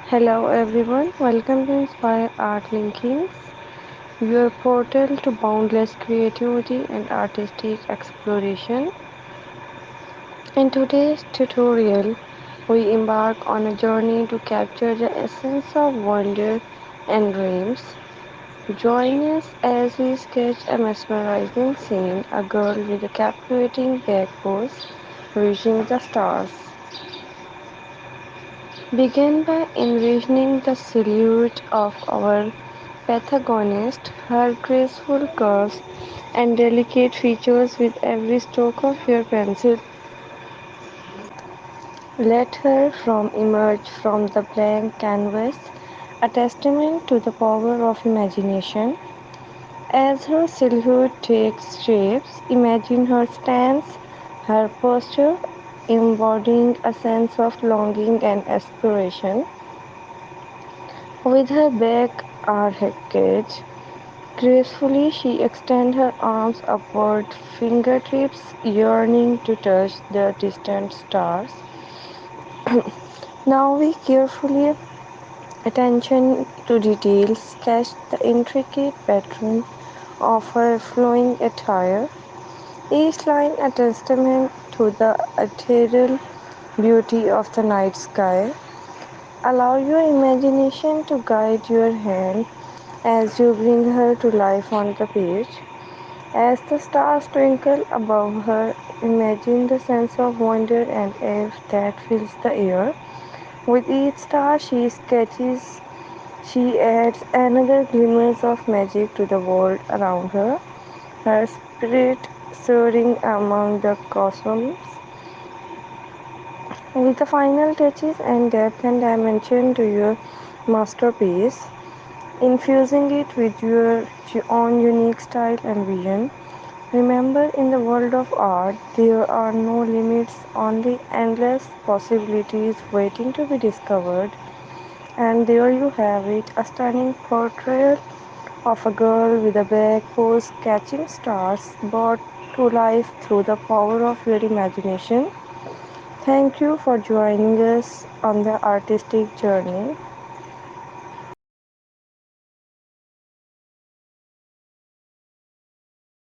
Hello everyone, welcome to Inspire Art Linkings, your portal to boundless creativity and artistic exploration. In today's tutorial, we embark on a journey to capture the essence of wonder and dreams. Join us as we sketch a mesmerizing scene, a girl with a captivating back pose reaching the stars. Begin by envisioning the silhouette of our protagonist, her graceful curves and delicate features with every stroke of your pencil. Let her from emerge from the blank canvas, a testament to the power of imagination. As her silhouette takes shapes, imagine her stance, her posture, embodying a sense of longing and aspiration. With her back arched gracefully, she extends her arms upward, fingertips yearning to touch the distant stars. Now we carefully attention to details, sketch the intricate pattern of her flowing attire, each line a testament to the ethereal beauty of the night sky. Allow your imagination to guide your hand as you bring her to life on the page. As the stars twinkle above her, imagine the sense of wonder and awe that fills the air. With each star she sketches, she adds another glimmers of magic to the world around her, her spirit soaring among the cosmos. With the final touches and depth and dimension to your masterpiece, infusing it with your own unique style and vision. Remember, in the world of art, there are no limits, only endless possibilities waiting to be discovered. And there you have it, a stunning portrait of a girl with a back pose catching stars brought to life through the power of your imagination. Thank you for joining us on the artistic journey.